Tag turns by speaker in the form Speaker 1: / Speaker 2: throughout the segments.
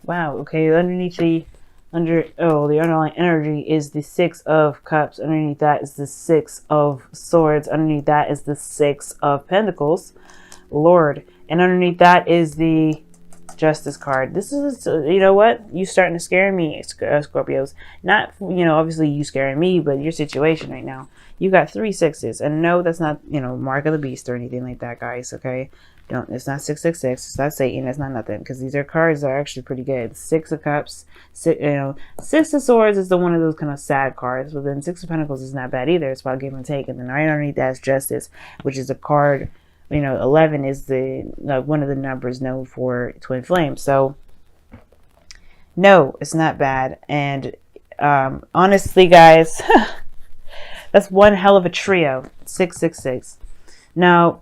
Speaker 1: Wow. Okay. Underneath the the underlying energy is the Six of Cups. Underneath that is the Six of Swords. Underneath that is the Six of Pentacles, Lord, and underneath that is the Justice card. This is, you know what? You starting to scare me, Scorpios. Not, obviously you scaring me, but your situation right now. You got 3 6s, and no, that's not, mark of the beast or anything like that, guys. Okay, don't. It's not 666. It's not Satan. It's not nothing, because these are cards that are actually pretty good. 6 of Cups. Six of Swords is the one of those kind of sad cards, but then 6 of Pentacles is not bad either. It's about give and take, and then right underneath that is Justice, which is a card. 11 is the one of the numbers known for twin flames. So no, it's not bad. And honestly, guys, that's one hell of a trio. 666. Now,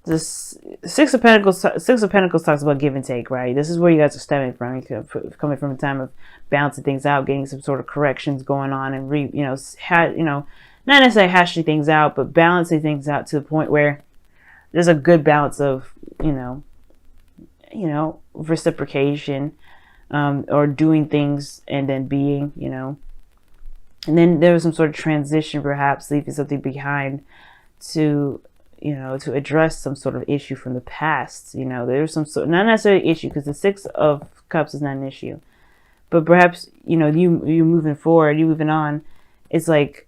Speaker 1: this Six of Pentacles talks about give and take, right? This is where you guys are stemming from. You're coming from a time of balancing things out, getting some sort of corrections going on, and not necessarily hashing things out, but balancing things out to the point where there's a good balance of, reciprocation, or doing things and then being, and then there was some sort of transition, perhaps leaving something behind to, to address some sort of issue from the past. There's some sort, not necessarily issue, because the Six of Cups is not an issue, but perhaps, you moving forward, you moving on. It's like,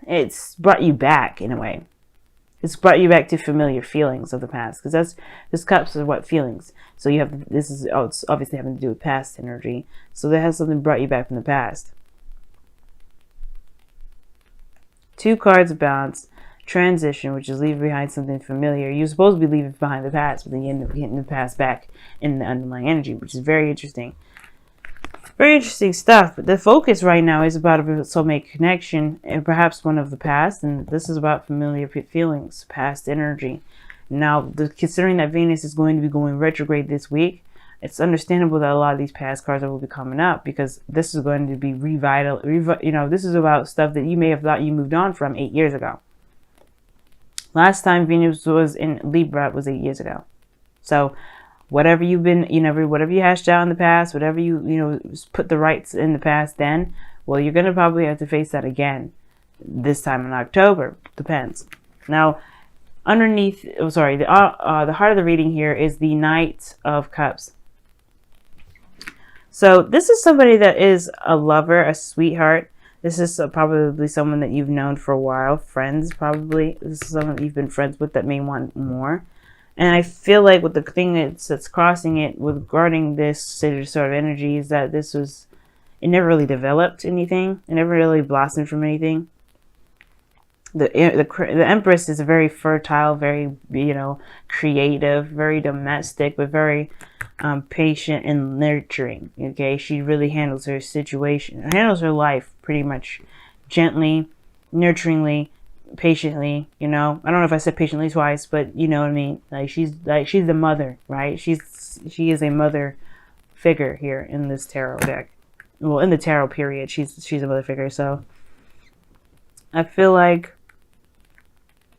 Speaker 1: it's brought you back in a way. It's brought you back to familiar feelings of the past, because this cups are what feelings. So you have, it's obviously having to do with past energy. So that has something brought you back from the past. 2 cards of balance, transition, which is leaving behind something familiar. You're supposed to be leaving behind the past, but then you end up getting the past back in the underlying energy, which is very interesting. Very interesting stuff, but the focus right now is about a soulmate connection and perhaps one of the past, and this is about familiar feelings, past energy. Now, considering that Venus is going to be going retrograde this week, it's understandable that a lot of these past cards will be coming up, because this is going to be this is about stuff that you may have thought you moved on from 8 years ago. Last time Venus was in Libra was 8 years ago. So whatever you've been, whatever you hashed out in the past, whatever you put the rights in the past then, well, you're going to probably have to face that again this time in October. Depends. Now, underneath, the heart of the reading here is the Knight of Cups. So this is somebody that is a lover, a sweetheart. This is probably someone that you've known for a while, friends probably. This is someone you've been friends with that may want more. And I feel like with the thing that's crossing it regarding this sort of energy is that it never really developed anything. It never really blossomed from anything. The Empress is very fertile, very, creative, very domestic, but very patient and nurturing. Okay, she really handles her situation, handles her life pretty much gently, nurturingly, patiently. I don't know if I said patiently twice, but you know what I mean. She's the mother, right? She is a mother figure here in this tarot deck. Well, in the tarot period, she's a mother figure. So I feel like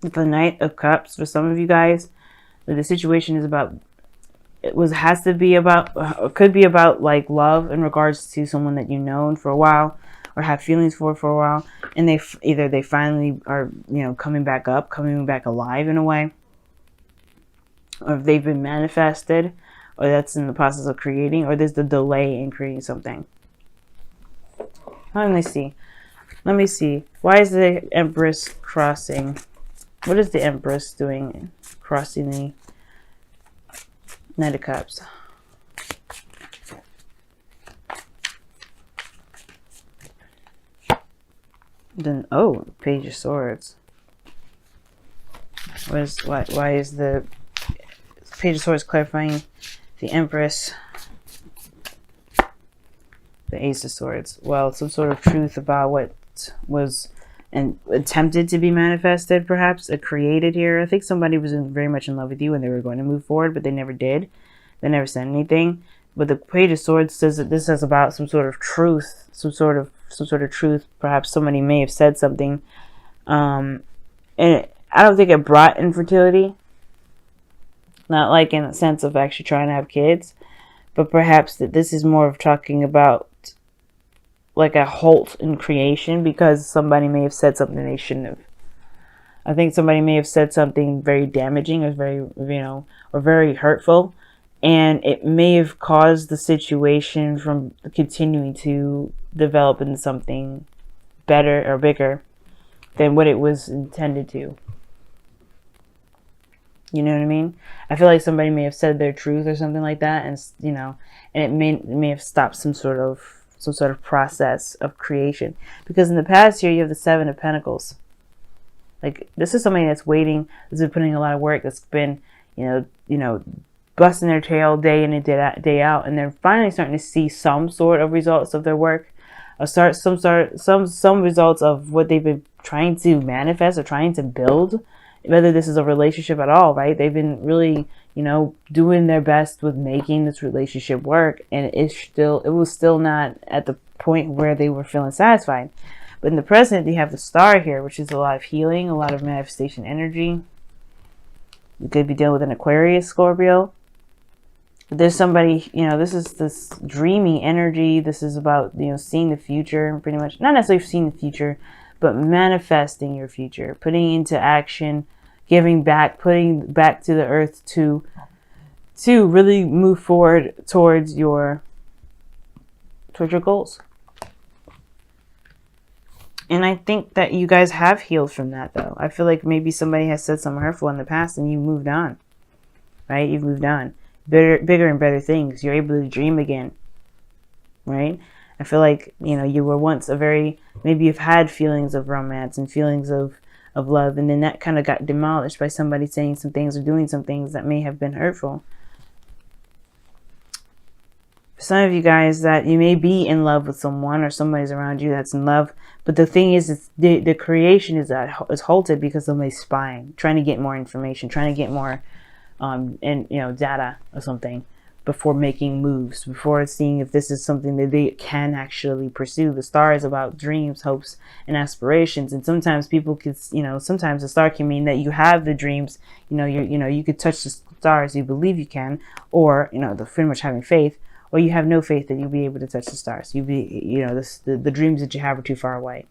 Speaker 1: the Knight of Cups, for some of you guys, the situation is about, could be about like love in regards to someone that you've known for a while or have feelings for a while, and they finally are, coming back alive in a way, or if they've been manifested, or that's in the process of creating, or there's the delay in creating something. Let me see. Why is the Empress crossing? What is the Empress doing crossing the Knight of Cups? Then, Page of Swords. Why is the Page of Swords clarifying the Empress? The Ace of Swords. Well, some sort of truth about what was attempted to be manifested, perhaps, created here. I think somebody was very much in love with you and they were going to move forward, but they never did. They never said anything. But the Page of Swords says that this is about some sort of truth, some sort of truth. Perhaps somebody may have said something, and I don't think it brought infertility. Not like in a sense of actually trying to have kids, but perhaps that this is more of talking about like a halt in creation because somebody may have said something they shouldn't have. I think somebody may have said something very damaging or very, or very hurtful, and it may have caused the situation from continuing to develop into something better or bigger than what it was intended to. You know what I mean? I feel like somebody may have said their truth or something like that, and and it may have stopped some sort of process of creation. Because in the past here, you have the Seven of Pentacles. Like, this is somebody that's waiting, that's been putting a lot of work, that's been, busting their tail day in and day out, and they're finally starting to see some sort of results of their work, or some results of what they've been trying to manifest or trying to build. Whether this is a relationship at all, right? They've been really, doing their best with making this relationship work, and it was still not at the point where they were feeling satisfied. But in the present, you have the star here, which is a lot of healing, a lot of manifestation energy. You could be dealing with an Aquarius, Scorpio. There's somebody, this is this dreamy energy. This is about, seeing the future, pretty much. Not necessarily seeing the future, but manifesting your future, putting into action, giving back, putting back to the earth to really move forward towards your goals. And I think that you guys have healed from that, though. I feel like maybe somebody has said something hurtful in the past and you moved on, right? You've moved on. Bigger and better things. You're able to dream again, right? I feel like, you were once maybe you've had feelings of romance and feelings of love, and then that kind of got demolished by somebody saying some things or doing some things that may have been hurtful. For some of you guys, that you may be in love with someone or somebody's around you that's in love, but the thing is, the creation is halted because somebody's spying, trying to get more information, trying to get more data or something before making moves, before seeing if this is something that they can actually pursue. The star is about dreams, hopes, and aspirations. And sometimes people could, sometimes the star can mean that you have the dreams, you could touch the stars, you believe you can, or, the pretty much having faith, or you have no faith that you'll be able to touch the stars. The dreams that you have are too far away.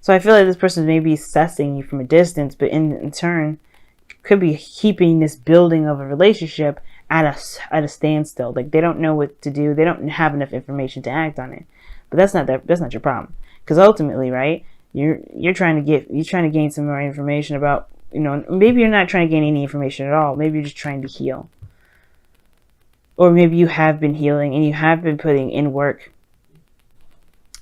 Speaker 1: So I feel like this person may be assessing you from a distance, but in turn could be keeping this building of a relationship at a standstill. Like, they don't know what to do. They don't have enough information to act on it. But that's not your problem. Because ultimately, right, you're trying to gain some more information about, maybe you're not trying to gain any information at all. Maybe you're just trying to heal. Or maybe you have been healing and you have been putting in work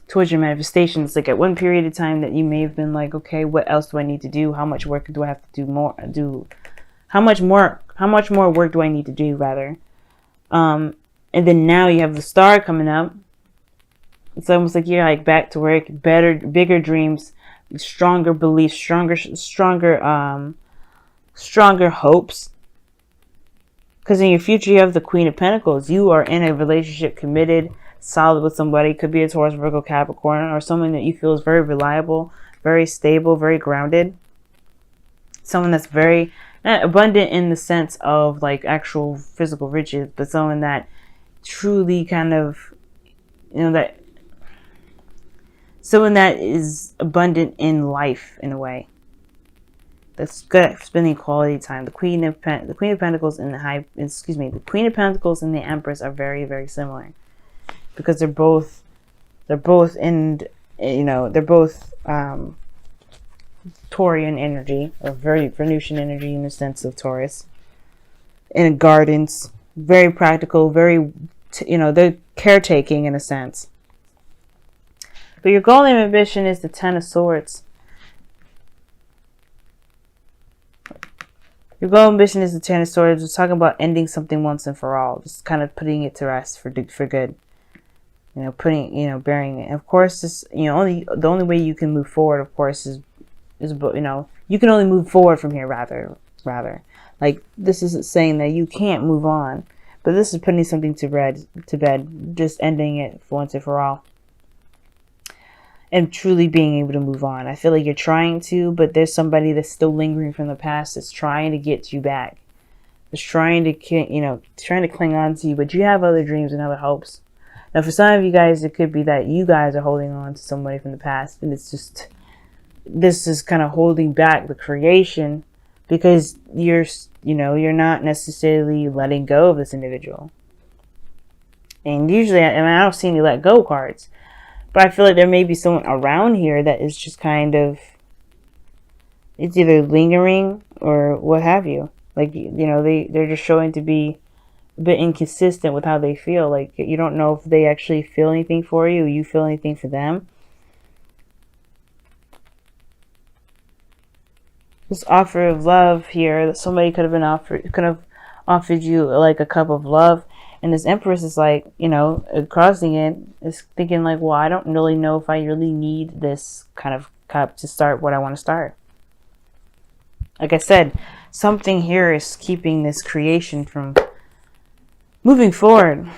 Speaker 1: towards your manifestations. Like, at one period of time that you may have been like, okay, what else do I need to do? How much work do I have to do? How much more work do I need to do, rather? And then now you have the star coming up. It's almost like you're like back to work, bigger dreams, stronger beliefs, stronger hopes. Because in your future, you have the Queen of Pentacles. You are in a relationship, committed, solid with somebody. It could be a Taurus, Virgo, Capricorn, or someone that you feel is very reliable, very stable, very grounded. Someone that's very not abundant in the sense of like actual physical riches, but someone that truly kind of, someone that is abundant in life in a way. That's good at spending quality time. The Queen of Pentacles and the Queen of Pentacles and the Empress are very, very similar, because they're both in, they're both Taurian energy, or very Venusian energy in the sense of Taurus. In gardens, very practical, very, they're caretaking in a sense. But your goal and ambition is the Ten of Swords. Your goal and ambition is the Ten of Swords. We're talking about ending something once and for all. Just kind of putting it to rest for good. Burying it. And of course, this, the only way you can move forward, of course, is you can only move forward from here, rather. Like, this isn't saying that you can't move on, but this is putting something to bed, just ending it for once and for all. And truly being able to move on. I feel like you're trying to, but there's somebody that's still lingering from the past that's trying to get you back. is trying to, trying to cling on to you, but you have other dreams and other hopes. Now, for some of you guys, it could be that you guys are holding on to somebody from the past, and it's just, this is kind of holding back the creation because you're not necessarily letting go of this individual. And usually, I don't see any let go cards, but I feel like there may be someone around here that is just kind of, it's either lingering or what have you. Like, they're just showing to be a bit inconsistent with how they feel. Like, you don't know if they actually feel anything for you, or you feel anything for them. This offer of love here that somebody could have offered you like a cup of love, and this Empress is like, crossing it, is thinking like, well, I don't really know if I really need this kind of cup to start what I want to start. Like I said, something here is keeping this creation from moving forward.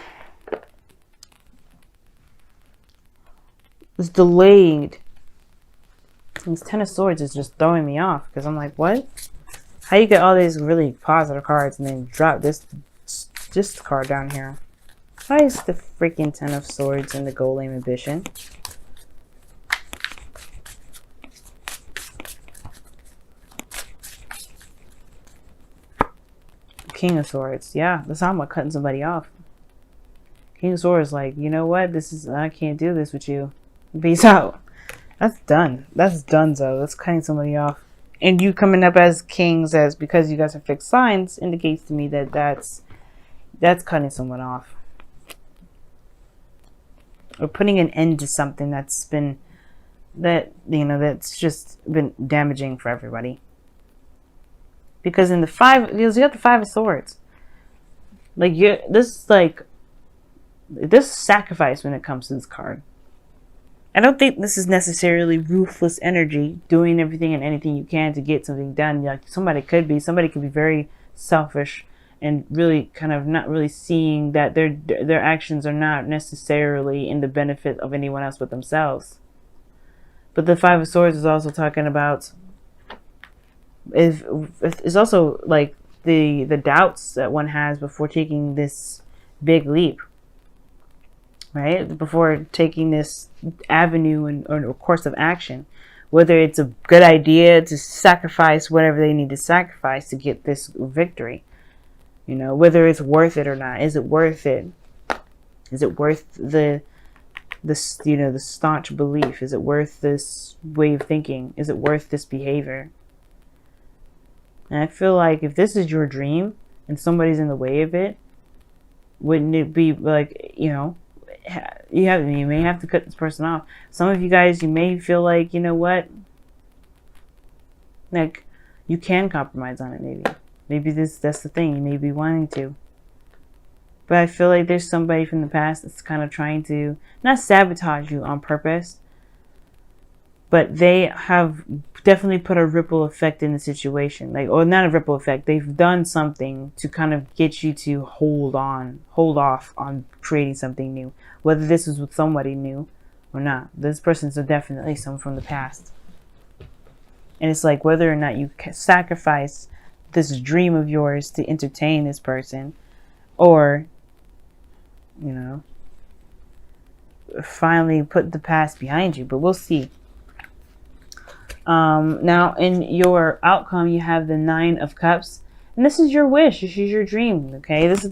Speaker 1: It's delayed. This Ten of Swords is just throwing me off because I'm like, what? How you get all these really positive cards and then drop this card down here? Why is the freaking Ten of Swords and the Golem Ambition? King of Swords. Yeah, that's how I'm cutting somebody off. King of Swords like, you know what? I can't do this with you. Peace out. That's done. That's donezo. That's cutting somebody off. And you coming up as kings, as because you guys are fixed signs, indicates to me that that's cutting someone off. Or putting an end to something that's just been damaging for everybody. Because in the you got the Five of Swords. Like, this is sacrifice when it comes to this card. I don't think this is necessarily ruthless energy, doing everything and anything you can to get something done. Like, somebody could be very selfish and really kind of not really seeing that their actions are not necessarily in the benefit of anyone else but themselves. But the Five of Swords is also talking about is also like the doubts that one has before taking this big leap, right? Before taking this avenue or course of action, whether it's a good idea to sacrifice whatever they need to sacrifice to get this victory, whether it's worth it or not. Is it worth it? Is it worth the staunch belief? Is it worth this way of thinking? Is it worth this behavior? And I feel like if this is your dream and somebody's in the way of it, wouldn't it be like, you may have to cut this person off. Some of you guys, you may feel like, you know what, like, you can compromise on it. Maybe that's the thing, you may be wanting to. But I feel like there's somebody from the past that's kind of trying to not sabotage you on purpose, but they have definitely put a ripple effect in the situation. Or not a ripple effect. They've done something to kind of get you to hold off on creating something new. Whether this is with somebody new or not. This person's definitely someone from the past. And it's like whether or not you sacrifice this dream of yours to entertain this person, or, finally put the past behind you. But we'll see. Now in your outcome, you have the Nine of Cups, and this is your wish. This is your dream. Okay, this is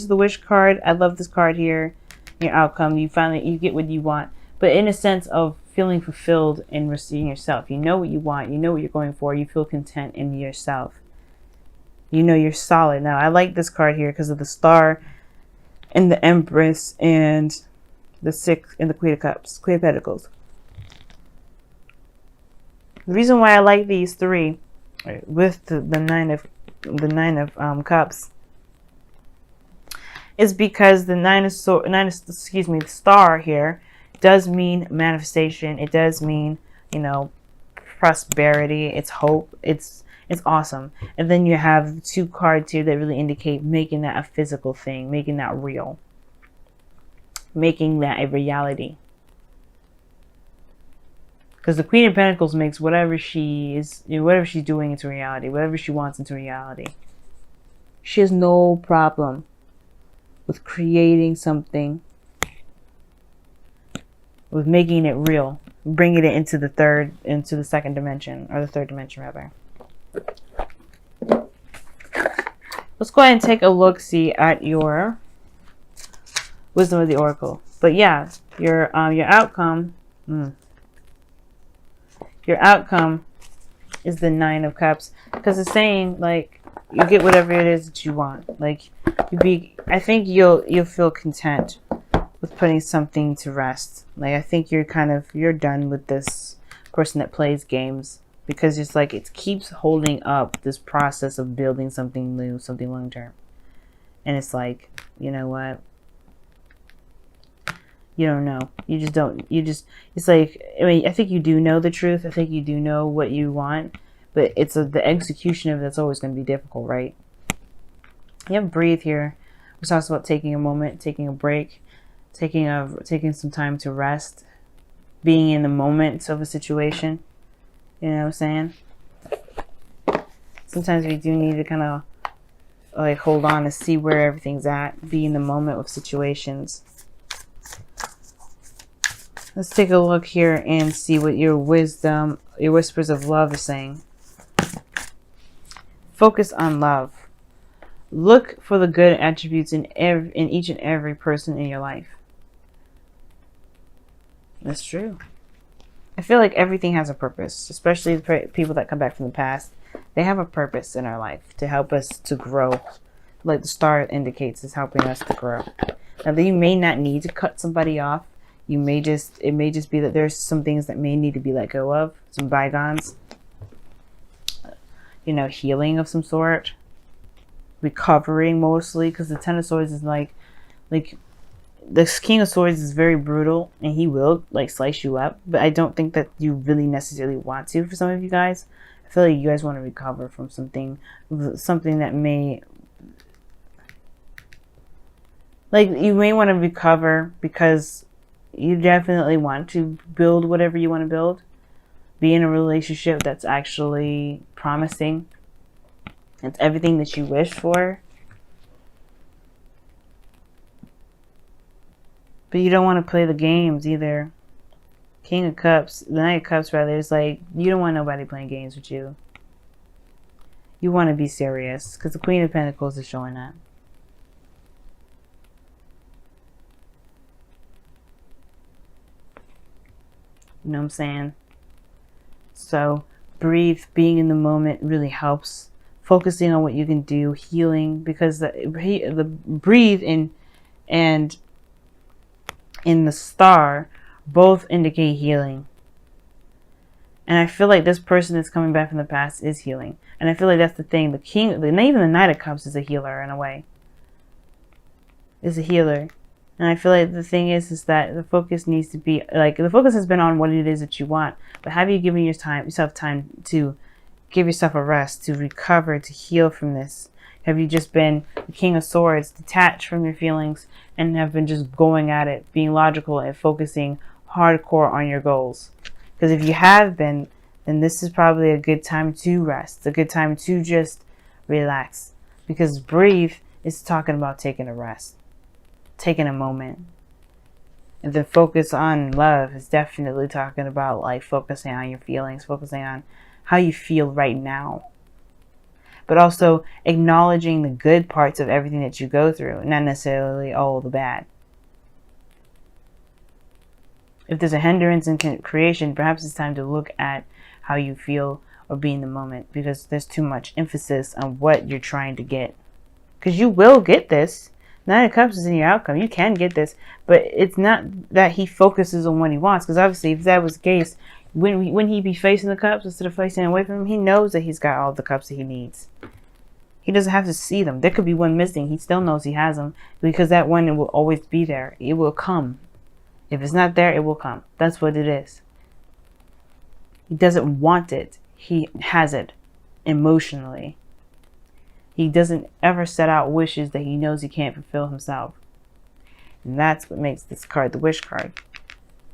Speaker 1: the wish card. I love this card here. Your outcome, you get what you want, but in a sense of feeling fulfilled and receiving yourself. You know what you want. You know what you're going for. You feel content in yourself. You're solid. Now I like this card here because of the Star and the Empress and the Six and the Queen of Cups, Queen of Pentacles. The reason why I like these three with the nine of Cups is because the the Star here does mean manifestation. It does mean, prosperity. It's hope. It's awesome. And then you have the two cards here that really indicate making that a physical thing, making that real, making that a reality. Because the Queen of Pentacles makes whatever she's doing into reality, whatever she wants into reality. She has no problem with creating something, with making it real, bringing it into the second dimension, or the third dimension rather. Let's go ahead and take a look-see at your wisdom of the oracle. But yeah, your outcome, your outcome is the Nine of Cups, because it's saying like you get whatever it is that you want. Like I think you'll feel content with putting something to rest. Like I think you're done with this person that plays games, because it's like it keeps holding up this process of building something new, something long term. And it's like, you know what? You don't know. It's like, I mean, I think you do know the truth. I think you do know what you want, but it's the execution of it that's always going to be difficult, right? You have breathe here, which talks about taking a moment, taking a break, taking some time to rest, being in the moment of a situation. You know what I'm saying? Sometimes we do need to kind of like hold on to see where everything's at, be in the moment with situations. Let's take a look here and see what your wisdom, your whispers of love is saying. Focus on love. Look for the good attributes in each and every person in your life. That's true. I feel like everything has a purpose, especially the people that come back from the past. They have a purpose in our life to help us to grow. Like the star indicates, is helping us to grow. Now, you may not need to cut somebody off. It may just be that there's some things that may need to be let go of, some bygones. You know, healing of some sort, recovering mostly, because the Ten of Swords is like the King of Swords is very brutal, and he will like slice you up. But I don't think that you really necessarily want to. For some of you guys, I feel like you guys want to recover from something that may. Like, you may want to recover because you definitely want to build whatever you want to build. Be in a relationship that's actually promising. It's everything that you wish for. But you don't want to play the games either. King of Cups, the Knight of Cups rather, is like, you don't want nobody playing games with you. You want to be serious, because the Queen of Pentacles is showing that. You know what I'm saying? So breathe, being in the moment really helps. Focusing on what you can do, healing, because the breathe and in the star both indicate healing. And I feel like this person that's coming back from the past is healing. And I feel like that's the thing. Even the Knight of Cups is a healer in a way. Is a healer. And I feel like the thing is that the focus needs to be, like, the focus has been on what it is that you want. But have you given yourself time to give yourself a rest, to recover, to heal from this? Have you just been the King of Swords, detached from your feelings, and have been just going at it, being logical and focusing hardcore on your goals? Because if you have been, then this is probably a good time to rest, a good time to just relax. Because breathe is talking about taking a rest, taking a moment. And the focus on love is definitely talking about like focusing on your feelings, focusing on how you feel right now. But also acknowledging the good parts of everything that you go through, not necessarily all the bad. If there's a hindrance in creation, perhaps it's time to look at how you feel or be in the moment, because there's too much emphasis on what you're trying to get. Because you will get this. Nine of Cups is in your outcome. You can get this, but it's not that he focuses on what he wants. Because obviously, if that was the case, when he be facing the cups instead of facing away from him, he knows that he's got all the cups that he needs. He doesn't have to see them. There could be one missing. He still knows he has them, because that one will always be there. It will come. If it's not there, it will come. That's what it is. He doesn't want it. He has it emotionally. He doesn't ever set out wishes that he knows he can't fulfill himself. And that's what makes this card the wish card.